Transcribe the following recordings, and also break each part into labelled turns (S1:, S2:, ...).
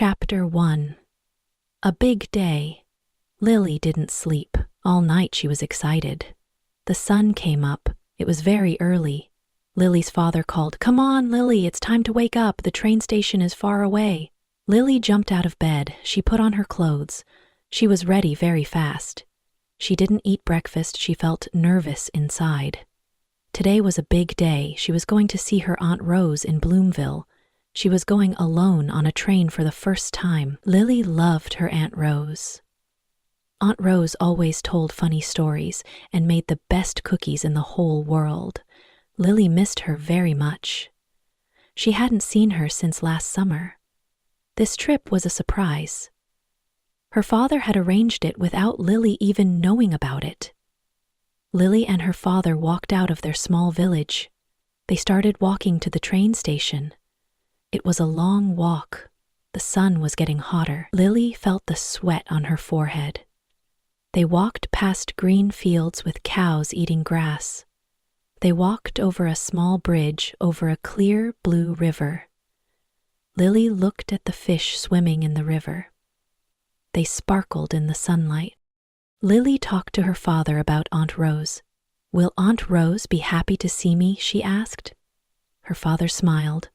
S1: Chapter 1. A big day. Lily didn't sleep. All night she was excited. The sun came up. It was very early. Lily's father called, "Come on, Lily, it's time to wake up. The train station is far away." Lily jumped out of bed. She put on her clothes. She was ready very fast. She didn't eat breakfast. She felt nervous inside. Today was a big day. She was going to see her Aunt Rose in Bloomville. She was going alone on a train for the first time. Lily loved her Aunt Rose. Aunt Rose always told funny stories and made the best cookies in the whole world. Lily missed her very much. She hadn't seen her since last summer. This trip was a surprise. Her father had arranged it without Lily even knowing about it. Lily and her father walked out of their small village. They started walking to the train station. It was a long walk. The sun was getting hotter. Lily felt the sweat on her forehead. They walked past green fields with cows eating grass. They walked over a small bridge over a clear blue river. Lily looked at the fish swimming in the river. They sparkled in the sunlight. Lily talked to her father about Aunt Rose. "Will Aunt Rose be happy to see me?" she asked. Her father smiled.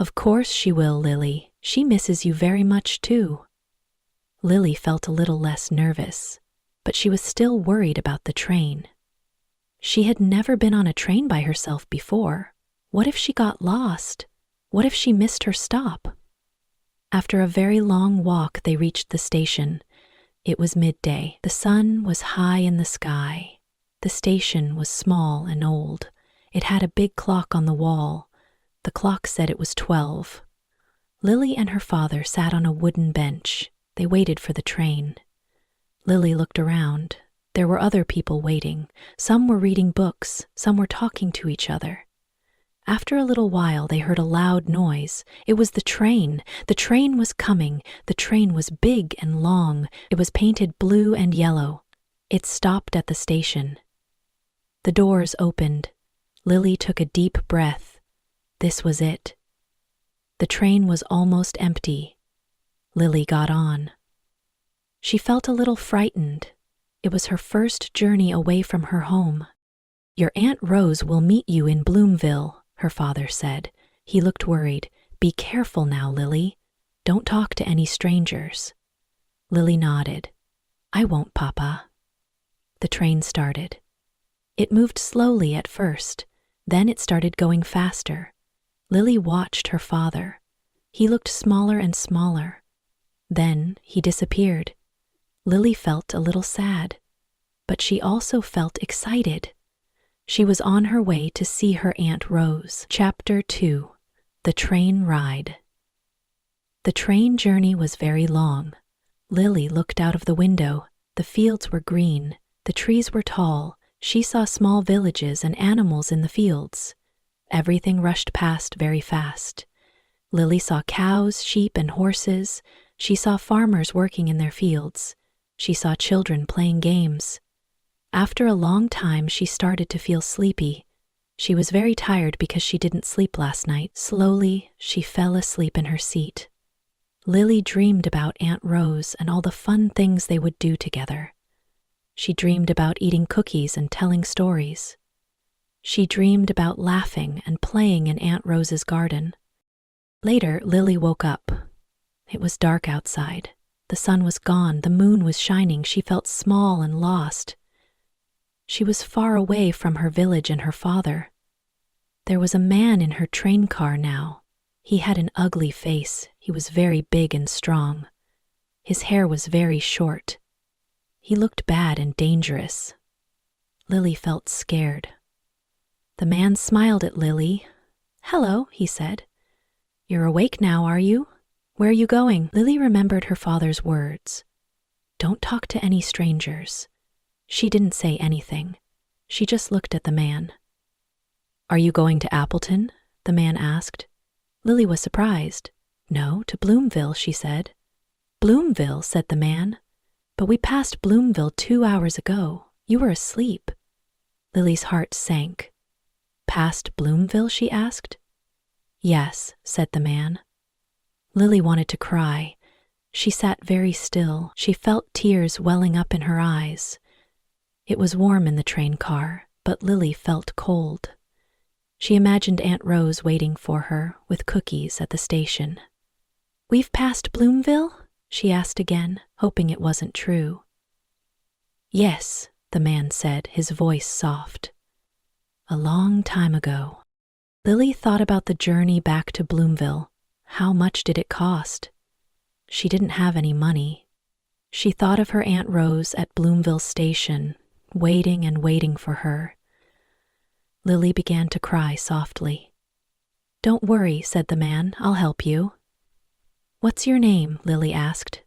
S1: "Of course she will, Lily. She misses you very much too." Lily felt a little less nervous, but she was still worried about the train. She had never been on a train by herself before. What if she got lost? What if she missed her stop? After a very long walk, they reached the station. It was midday. The sun was high in the sky. The station was small and old. It had a big clock on the wall. The clock said it was 12. Lily and her father sat on a wooden bench. They waited for the train. Lily looked around. There were other people waiting. Some were reading books. Some were talking to each other. After a little while, they heard a loud noise. It was the train. The train was coming. The train was big and long. It was painted blue and yellow. It stopped at the station. The doors opened. Lily took a deep breath. This was it. The train was almost empty. Lily got on. She felt a little frightened. It was her first journey away from her home. "Your Aunt Rose will meet you in Bloomville," her father said. He looked worried. "Be careful now, Lily. Don't talk to any strangers." Lily nodded. "I won't, Papa." The train started. It moved slowly at first. Then it started going faster. Lily watched her father. He looked smaller and smaller. Then he disappeared. Lily felt a little sad, but she also felt excited. She was on her way to see her Aunt Rose. Chapter 2. The Train Ride. The train journey was very long. Lily looked out of the window. The fields were green. The trees were tall. She saw small villages and animals in the fields. Everything rushed past very fast. Lily saw cows, sheep, and horses. She saw farmers working in their fields. She saw children playing games. After a long time, she started to feel sleepy. She was very tired because she didn't sleep last night. Slowly, she fell asleep in her seat. Lily dreamed about Aunt Rose and all the fun things they would do together. She dreamed about eating cookies and telling stories. She dreamed about laughing and playing in Aunt Rose's garden. Later, Lily woke up. It was dark outside. The sun was gone. The moon was shining. She felt small and lost. She was far away from her village and her father. There was a man in her train car now. He had an ugly face. He was very big and strong. His hair was very short. He looked bad and dangerous. Lily felt scared. The man smiled at Lily. "Hello," he said. "You're awake now, are you? Where are you going?" Lily remembered her father's words. "Don't talk to any strangers." She didn't say anything. She just looked at the man. "Are you going to Appleton?" the man asked. Lily was surprised. "No, to Bloomville," she said. "Bloomville," said the man. "But we passed Bloomville 2 hours ago. You were asleep." Lily's heart sank. "Past Bloomville?" she asked. "Yes," said the man. Lily wanted to cry. She sat very still. She felt tears welling up in her eyes. It was warm in the train car, but Lily felt cold. She imagined Aunt Rose waiting for her with cookies at the station. "We've passed Bloomville?" she asked again, hoping it wasn't true. "Yes," the man said, his voice soft. "A long time ago." Lily thought about the journey back to Bloomville. How much did it cost? She didn't have any money. She thought of her Aunt Rose at Bloomville Station, waiting and waiting for her. Lily began to cry softly. "Don't worry," said the man. "I'll help you." "What's your name?" Lily asked.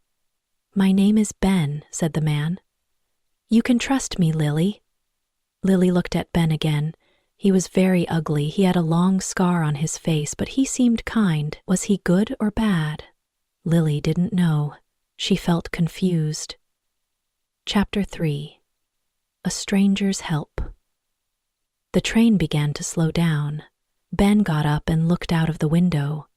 S1: "My name is Ben," said the man. "You can trust me, Lily." Lily looked at Ben again. He was very ugly. He had a long scar on his face, but he seemed kind. Was he good or bad? Lily didn't know. She felt confused. Chapter 3. A Stranger's Help. The train began to slow down. Ben got up and looked out of the window.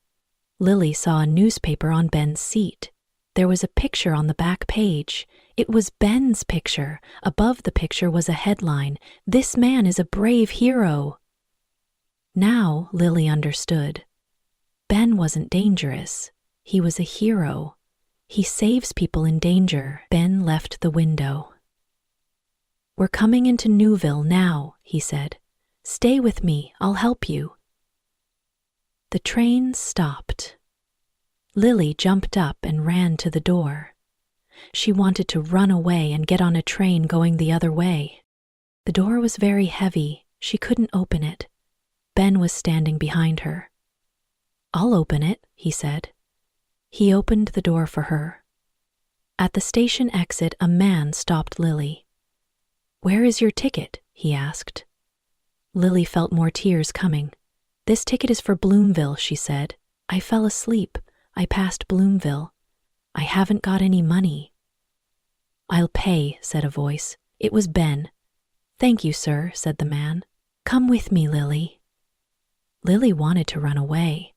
S1: Lily saw a newspaper on Ben's seat. There was a picture on the back page. It was Ben's picture. Above the picture was a headline, "This man is a brave hero." Now Lily understood. Ben wasn't dangerous. He was a hero. He saves people in danger. Ben left the window. "We're coming into Newville now," he said. "Stay with me. I'll help you." The train stopped. Lily jumped up and ran to the door. She wanted to run away and get on a train going the other way. The door was very heavy. She couldn't open it. Ben was standing behind her. "I'll open it," he said. He opened the door for her. At the station exit, a man stopped Lily. "Where is your ticket?" he asked. Lily felt more tears coming. "This ticket is for Bloomville," she said. "I fell asleep. I passed Bloomville. I haven't got any money." "I'll pay," said a voice. It was Ben. "Thank you, sir," said the man. "Come with me, Lily." Lily wanted to run away,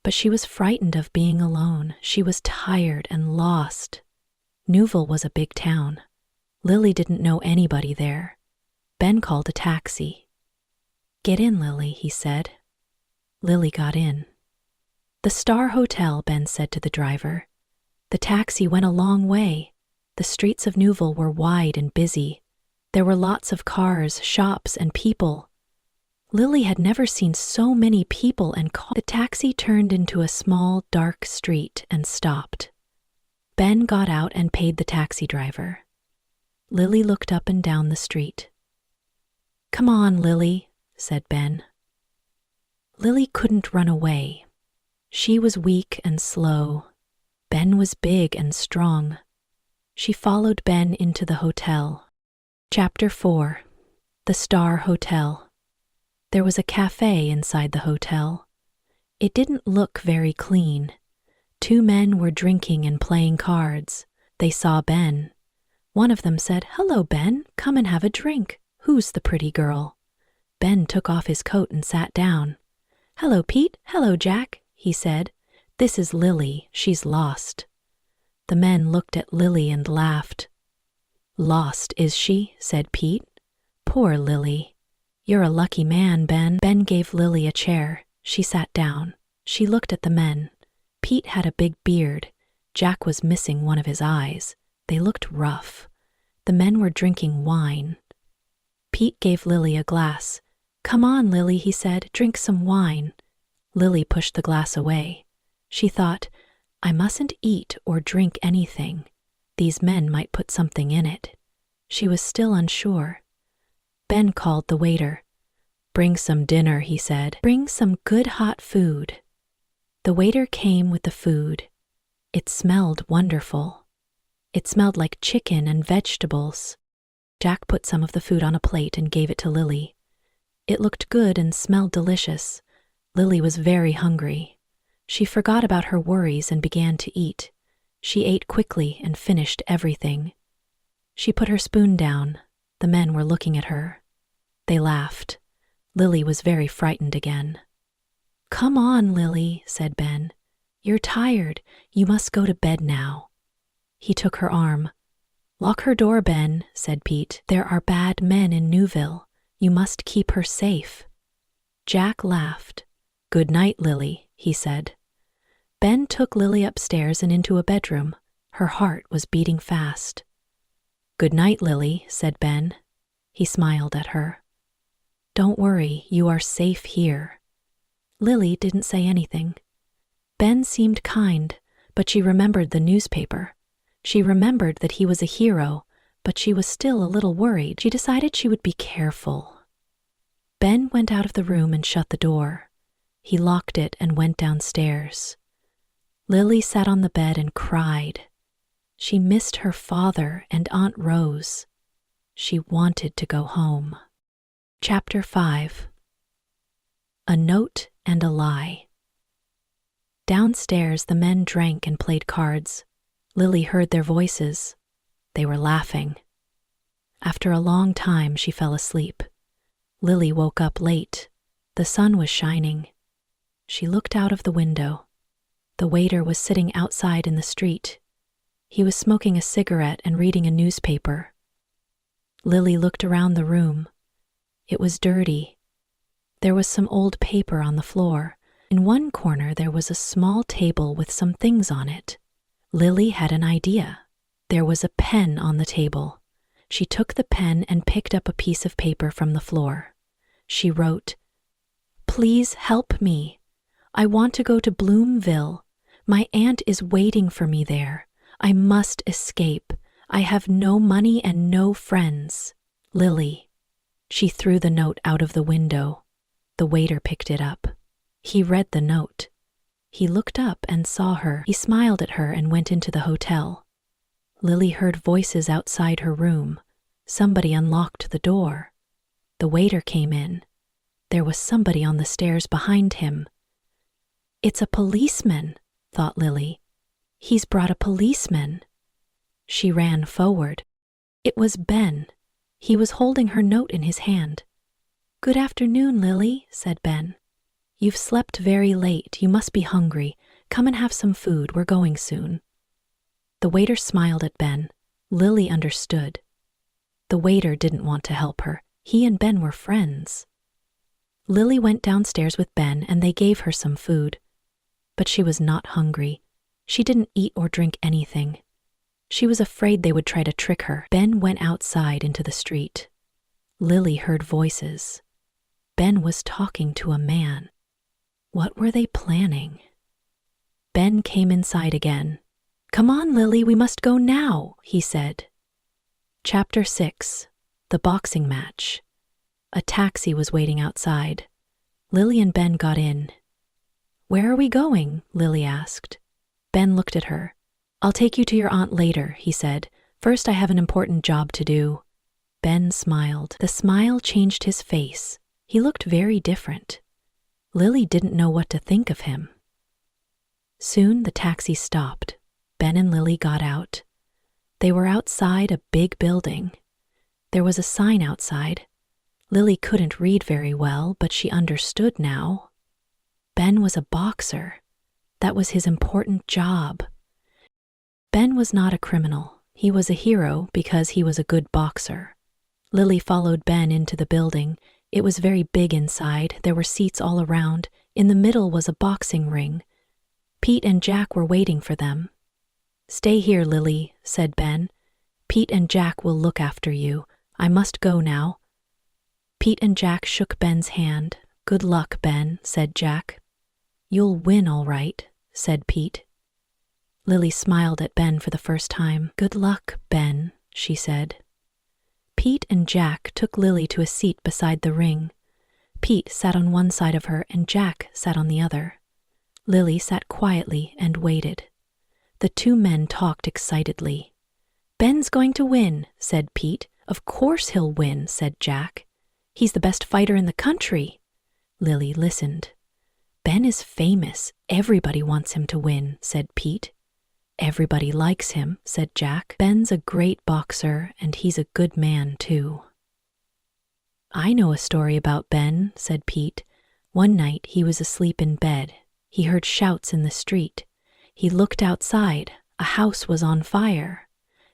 S1: but she was frightened of being alone. She was tired and lost. Newville was a big town. Lily didn't know anybody there. Ben called a taxi. "Get in, Lily," he said. Lily got in. "The Star Hotel," Ben said to the driver. The taxi went a long way. The streets of Newville were wide and busy. There were lots of cars, shops, and people. Lily had never seen so many people and cars. The taxi turned into a small, dark street and stopped. Ben got out and paid the taxi driver. Lily looked up and down the street. "Come on, Lily," said Ben. Lily couldn't run away. She was weak and slow. Ben was big and strong. She followed Ben into the hotel. Chapter 4. The Star Hotel. There was a cafe inside the hotel. It didn't look very clean. 2 men were drinking and playing cards. They saw Ben. One of them said, "Hello, Ben. Come and have a drink. Who's the pretty girl?" Ben took off his coat and sat down. "Hello, Pete. Hello, Jack," he said. "This is Lily. She's lost." The men looked at Lily and laughed. "Lost, is she?" said Pete. "Poor Lily." "You're a lucky man, Ben." Ben gave Lily a chair. She sat down. She looked at the men. Pete had a big beard. Jack was missing one of his eyes. They looked rough. The men were drinking wine. Pete gave Lily a glass. "Come on, Lily," he said. "Drink some wine." Lily pushed the glass away. She thought, "I mustn't eat or drink anything. These men might put something in it." She was still unsure. Ben called the waiter. "Bring some dinner," he said. "Bring some good hot food." The waiter came with the food. It smelled wonderful. It smelled like chicken and vegetables. Jack put some of the food on a plate and gave it to Lily. It looked good and smelled delicious. Lily was very hungry. She forgot about her worries and began to eat. She ate quickly and finished everything. She put her spoon down. The men were looking at her. They laughed. Lily was very frightened again. "Come on, Lily," said Ben. You're tired. You must go to bed now. He took her arm. Lock her door, Ben, said Pete. There are bad men in Newville. You must keep her safe. Jack laughed. Good night, Lily, he said. Ben took Lily upstairs and into a bedroom. Her heart was beating fast. Good night, Lily, said Ben. He smiled at her. Don't worry, you are safe here. Lily didn't say anything. Ben seemed kind, but she remembered the newspaper. She remembered that he was a hero, but she was still a little worried. She decided she would be careful. Ben went out of the room and shut the door. He locked it and went downstairs. Lily sat on the bed and cried. She missed her father and Aunt Rose. She wanted to go home. Chapter 5. A Note and a Lie. Downstairs, the men drank and played cards. Lily heard their voices. They were laughing. After a long time, she fell asleep. Lily woke up late. The sun was shining. She looked out of the window. The waiter was sitting outside in the street. He was smoking a cigarette and reading a newspaper. Lily looked around the room. It was dirty. There was some old paper on the floor. In one corner there was a small table with some things on it. Lily had an idea. There was a pen on the table. She took the pen and picked up a piece of paper from the floor. She wrote, "Please help me. I want to go to Bloomville. My aunt is waiting for me there. I must escape. I have no money and no friends. Lily." She threw the note out of the window. The waiter picked it up. He read the note. He looked up and saw her. He smiled at her and went into the hotel. Lily heard voices outside her room. Somebody unlocked the door. The waiter came in. There was somebody on the stairs behind him. It's a policeman, thought Lily. He's brought a policeman. She ran forward. It was Ben. He was holding her note in his hand. "Good afternoon, Lily," said Ben. "You've slept very late. You must be hungry. Come and have some food. We're going soon." The waiter smiled at Ben. Lily understood. The waiter didn't want to help her. He and Ben were friends. Lily went downstairs with Ben and they gave her some food. But she was not hungry. She didn't eat or drink anything. She was afraid they would try to trick her. Ben went outside into the street. Lily heard voices. Ben was talking to a man. What were they planning? Ben came inside again. "Come on, Lily, we must go now," he said. Chapter 6. The Boxing Match. A taxi was waiting outside. Lily and Ben got in. "Where are we going?" Lily asked. Ben looked at her. "I'll take you to your aunt later," he said. "First, I have an important job to do." Ben smiled. The smile changed his face. He looked very different. Lily didn't know what to think of him. Soon the taxi stopped. Ben and Lily got out. They were outside a big building. There was a sign outside. Lily couldn't read very well, but she understood now. Ben was a boxer. That was his important job. Ben was not a criminal. He was a hero because he was a good boxer. Lily followed Ben into the building. It was very big inside. There were seats all around. In the middle was a boxing ring. Pete and Jack were waiting for them. "Stay here, Lily," said Ben. "Pete and Jack will look after you. I must go now." Pete and Jack shook Ben's hand. "Good luck, Ben," said Jack. "You'll win all right," said Pete. Lily smiled at Ben for the first time. "Good luck, Ben," she said. Pete and Jack took Lily to a seat beside the ring. Pete sat on one side of her and Jack sat on the other. Lily sat quietly and waited. The two men talked excitedly. "Ben's going to win," said Pete. "Of course he'll win," said Jack. "He's the best fighter in the country." Lily listened. "Ben is famous. Everybody wants him to win," said Pete. "Everybody likes him," said Jack. "Ben's a great boxer, and he's a good man, too." "I know a story about Ben," said Pete. "One night he was asleep in bed. He heard shouts in the street. He looked outside. A house was on fire.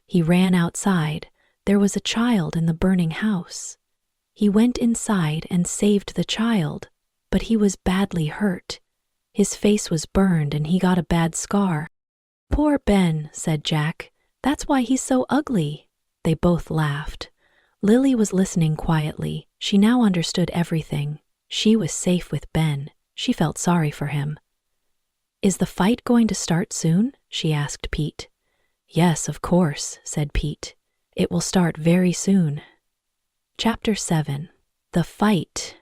S1: He ran outside. There was a child in the burning house. He went inside and saved the child, but he was badly hurt. His face was burned and he got a bad scar. "Poor Ben," said Jack. "That's why he's so ugly." They both laughed. Lily was listening quietly. She now understood everything. She was safe with Ben. She felt sorry for him. "Is the fight going to start soon?" she asked Pete. "Yes, of course," said Pete. "It will start very soon." Chapter 7. The Fight.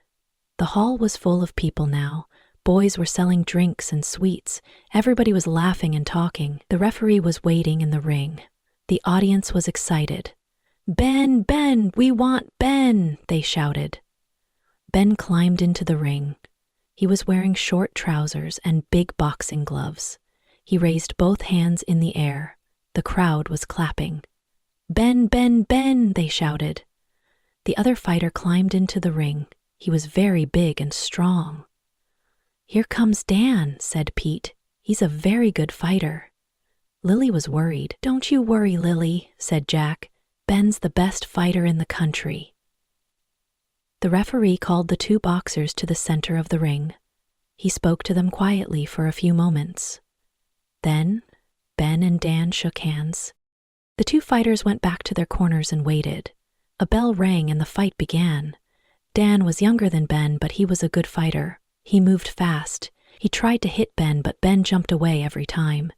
S1: The hall was full of people now. Boys were selling drinks and sweets. Everybody was laughing and talking. The referee was waiting in the ring. The audience was excited. "Ben, Ben, we want Ben," they shouted. Ben climbed into the ring. He was wearing short trousers and big boxing gloves. He raised both hands in the air. The crowd was clapping. "Ben, Ben, Ben," they shouted. The other fighter climbed into the ring. He was very big and strong. "Here comes Dan," said Pete. "He's a very good fighter." Lily was worried. "Don't you worry, Lily," said Jack. "Ben's the best fighter in the country." The referee called the two boxers to the center of the ring. He spoke to them quietly for a few moments. Then, Ben and Dan shook hands. The two fighters went back to their corners and waited. A bell rang and the fight began. Dan was younger than Ben, but he was a good fighter. He moved fast. He tried to hit Ben, but Ben jumped away every time.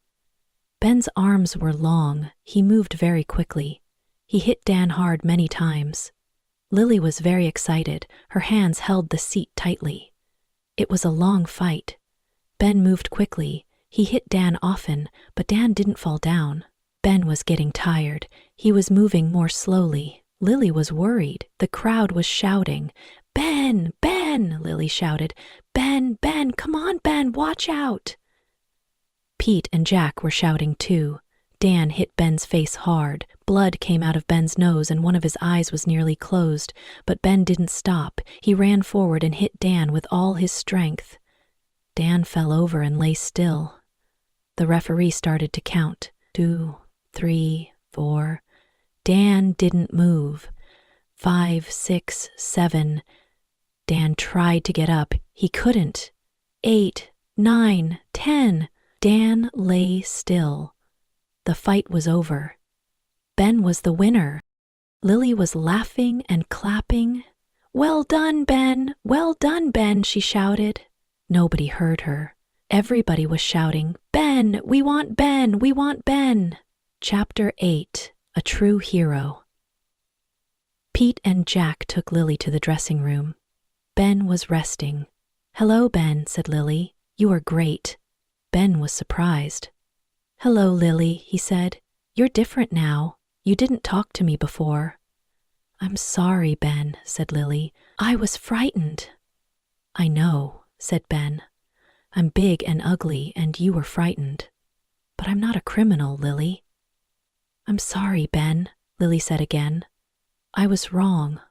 S1: Ben's arms were long. He moved very quickly. He hit Dan hard many times. Lily was very excited. Her hands held the seat tightly. It was a long fight. Ben moved quickly. He hit Dan often, but Dan didn't fall down. Ben was getting tired. He was moving more slowly. Lily was worried. The crowd was shouting. "Ben! Ben!" Lily shouted. "Ben! Ben! Come on, Ben! Watch out!" Pete and Jack were shouting too. Dan hit Ben's face hard. Blood came out of Ben's nose and one of his eyes was nearly closed, but Ben didn't stop. He ran forward and hit Dan with all his strength. Dan fell over and lay still. The referee started to count. 2, 3, 4. Dan didn't move. 5, 6, 7. Dan tried to get up. He couldn't. 8, 9, 10. Dan lay still. The fight was over. Ben was the winner. Lily was laughing and clapping. "Well done, Ben! Well done, Ben!" she shouted. Nobody heard her. Everybody was shouting, "Ben! We want Ben! We want Ben!" Chapter 8. A True Hero. Pete and Jack took Lily to the dressing room. Ben was resting. "Hello, Ben," said Lily. "You are great." Ben was surprised. "Hello, Lily," he said. "You're different now. You didn't talk to me before." "I'm sorry, Ben," said Lily. "I was frightened." "I know," said Ben. "I'm big and ugly, and you were frightened. But I'm not a criminal, Lily." "I'm sorry, Ben," Lily said again. "I was wrong.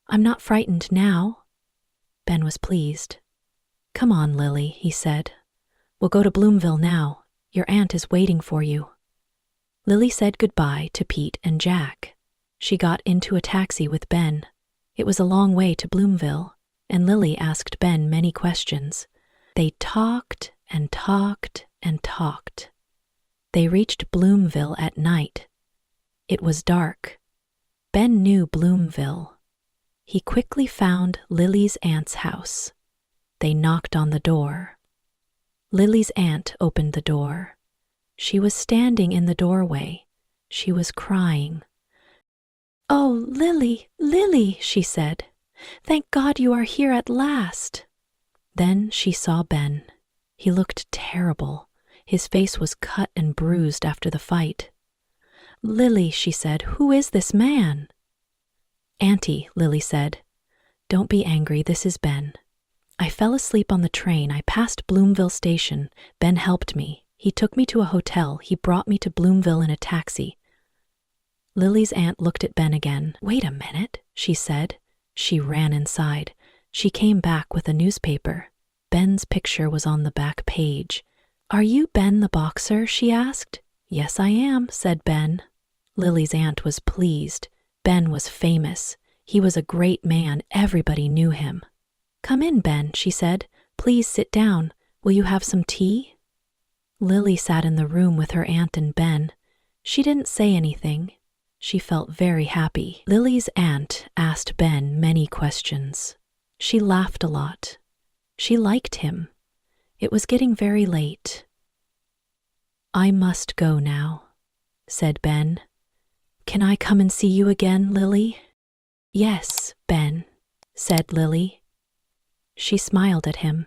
S1: I'm not frightened now." Ben was pleased. "Come on, Lily," he said. "We'll go to Bloomville now. Your aunt is waiting for you." Lily said goodbye to Pete and Jack. She got into a taxi with Ben. It was a long way to Bloomville, and Lily asked Ben many questions. They talked and talked and talked. They reached Bloomville at night. It was dark. Ben knew Bloomville. He quickly found Lily's aunt's house. They knocked on the door. Lily's aunt opened the door. She was standing in the doorway. She was crying. "Oh, Lily, Lily," she said. "Thank God you are here at last." Then she saw Ben. He looked terrible. His face was cut and bruised after the fight. "Lily," she said, "who is this man?" "Auntie," Lily said. "Don't be angry, this is Ben. I fell asleep on the train. I passed Bloomville Station. Ben helped me. He took me to a hotel. He brought me to Bloomville in a taxi." Lily's aunt looked at Ben again. "Wait a minute," she said. She ran inside. She came back with a newspaper. Ben's picture was on the back page. Are you Ben the boxer? She asked. Yes, I am, said Ben. Lily's aunt was pleased. Ben was famous. He was a great man. Everybody knew him. Come in, Ben, she said. Please sit down. Will you have some tea? Lily sat in the room with her aunt and Ben. She didn't say anything. She felt very happy. Lily's aunt asked Ben many questions. She laughed a lot. She liked him. It was getting very late. I must go now, said Ben. Can I come and see you again, Lily? Yes, Ben, said Lily. She smiled at him.